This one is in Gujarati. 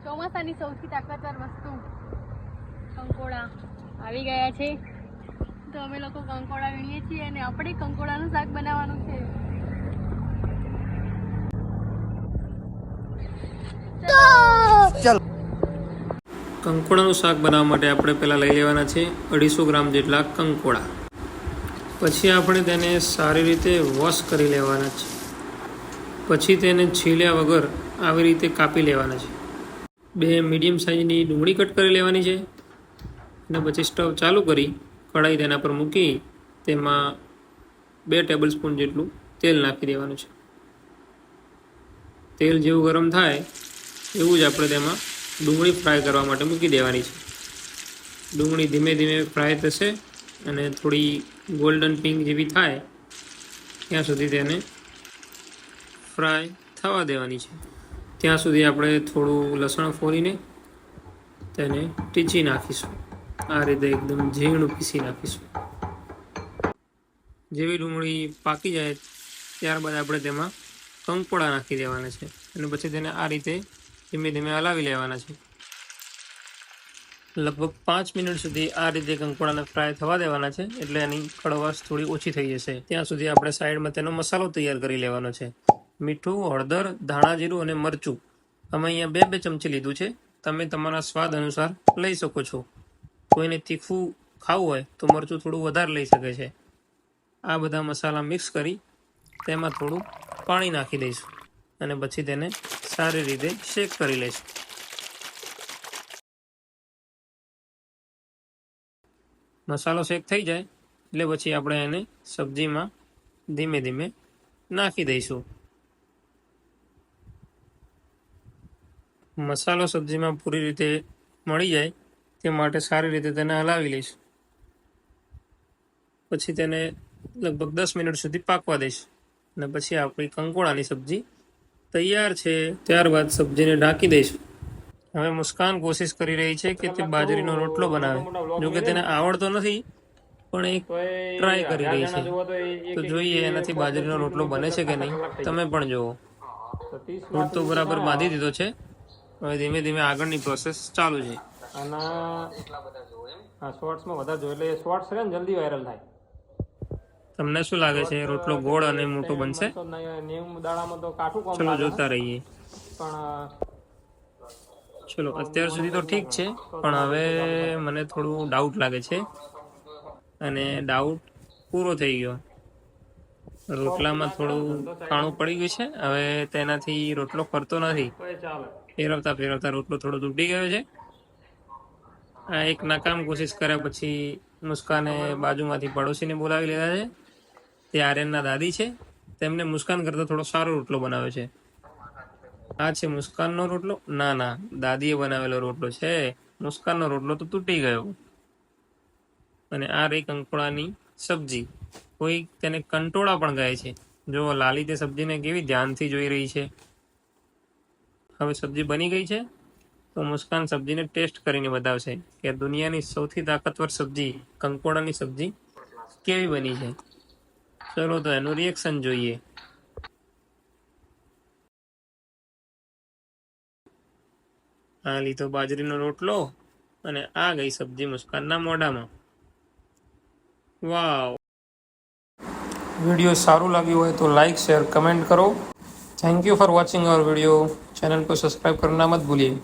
ચોમાસાની સૌથી તાકાતવાર વસ્તુ કંકોડા આવી ગયા છે. તો અમે લોકો કંકોડા વીણીએ છીએ અને આપણે કંકોડાનું શાક બનાવવાનું છે. ચાલો. કંકોડાનું શાક બનાવવા માટે આપણે પહેલાં લઈ લેવાના છે 250 ગ્રામ જેટલા કંકોડા. પછી આપણે તેને સારી રીતે વોશ કરી લેવાના છે. પછી તેને છીલ્યા વગર આવી રીતે કાપી લેવાના છે. 2 મીડિયમ સાઇઝની ડુંગળી કટ કરી લેવાની છે. અને પછી સ્ટવ ચાલુ કરી કઢાઈ તેના પર મૂકી તેમાં 2 ટેબલસ્પૂન જેટલું તેલ નાખી દેવાનું છે. તેલ જેવું ગરમ થાય એવું જ આપણે તેમાં ડુંગળી ફ્રાય કરવા માટે મૂકી દેવાની છે. ડુંગળી ધીમે ધીમે ફ્રાય થશે અને થોડી ગોલ્ડન પિંક જેવી થાય ત્યાં સુધી તેને ફ્રાય થવા દેવાની છે. ત્યાં સુધી આપણે થોડું લસણ ફોલીને તેને ટીચી નાખીશું. આ રીતે એકદમ ઝીણું પીસી નાખીશું. જેવી ડુંગળી પાકી જાય ત્યારબાદ આપણે તેમાં કંકોડા નાખી દેવાના છે અને પછી તેને આ રીતે ધીમે ધીમે હલાવી લેવાના છે. લગભગ 5 મિનિટ સુધી આ રીતે કંકોડાને ફ્રાય થવા દેવાના છે એટલે એની કડવાશ થોડી ઓછી થઈ જશે. ત્યાં સુધી આપણે સાઈડમાં તેનો મસાલો તૈયાર કરી લેવાનો છે. મીઠું, હળદર, ધાણા જીરું અને મરચું અમે અહીંયા 2 ચમચી લીધું છે. તમે તમારા સ્વાદ અનુસાર લઈ શકો છો. કોઈને તીખું ખાવું હોય તો મરચું થોડું વધારે લઈ શકે છે. આ બધા મસાલા મિક્સ કરી તેમાં થોડું પાણી નાખી દઈશું અને પછી તેને સારી રીતે શેક કરી લઈશું. મસાલો શેક થઈ જાય એટલે પછી આપણે એને સબ્જીમાં ધીમે ધીમે નાખી દઈશું. મસાલો સબ્જીમાં પૂરી રીતે મળી જાય તે માટે સારી રીતે તેને હલાવી લઈશું. પછી તેને લગભગ 10 મિનિટ સુધી પાકવા દઈશું અને પછી આપણી કંકોડાની સબ્જી તૈયાર છે. ત્યારબાદ સબ્જીને ઢાંકી દઈશું. હવે મુસ્કાન કોશિશ કરી રહી છે કે તે બાજરીનો રોટલો બનાવે. જો કે તેને આવડતો નથી પણ એક ટ્રાય કરી રહી છે. તો જોઈએ એનાથી બાજરીનો રોટલો બને છે કે નહીં. તમે પણ જુઓ. રોટ તો બરાબર બાંધી દીધો છે. હવે ધીમે ધીમે આગળની પ્રોસેસ ચાલુ છે. આના શોર્ટ્સમાં વધારે જોઈએ એટલે શોર્ટ્સ છે ને જલ્દી વાયરલ થાય. તમને શું લાગે છે રોટલો ગોળ અને મોટો બનશે? ચલો જોતા રહીએ. ચલો અત્યાર સુધી તો ઠીક છે પણ હવે મને થોડું ડાઉટ લાગે છે અને ડાઉટ પૂરો થઈ ગયો. રોટલામાં થોડું કાણું પડી ગયું છે. હવે તેનાથી રોટલો ફરતો નથી. ફેરવતા ફેરવતા રોટલો થોડો તૂટી ગયો છે. આ એક નાકામ કોશિશ કર્યા પછી મુસ્કાને બાજુમાંથી પડોશીને બોલાવી લીધા છે. તે આર્યનના દાદી છે. તેમને મુસ્કાન કરતાં થોડો સારો રોટલો બનાવ્યો છે. આ છે મુસ્કાનનો રોટલો. ના ના, દાદીએ બનાવેલો રોટલો છે. મુસ્કાનનો રોટલો તો તૂટી ગયો. અને આ રહી કંકોડાની સબ્જી. કોઈ તેને કંટોળા પણ કહે છે. જો લાલી તે સબ્જીને કેવી ધ્યાનથી જોઈ રહી છે. હવે સબ્જી બની ગઈ છે તો મુસ્કાન સબ્જીને ટેસ્ટ કરીને બતાવશે કે દુનિયાની સૌથી તાકાતવર સબ્જી કંકોડાની સબ્જી કેવી બની છે. ચલો તો એનું રિએક્શન જોઈએ. આ લીધો બાજરીનો રોટલો અને આ ગઈ સબ્જી મુસ્કાનના મોઢામાં. વાવ. વિડીયો સારું લાગ્યું હોય તો લાઈક શેર કમેન્ટ કરો. Thank you for watching our video. Channel को सब्सक्राइब करना मत भूलिए.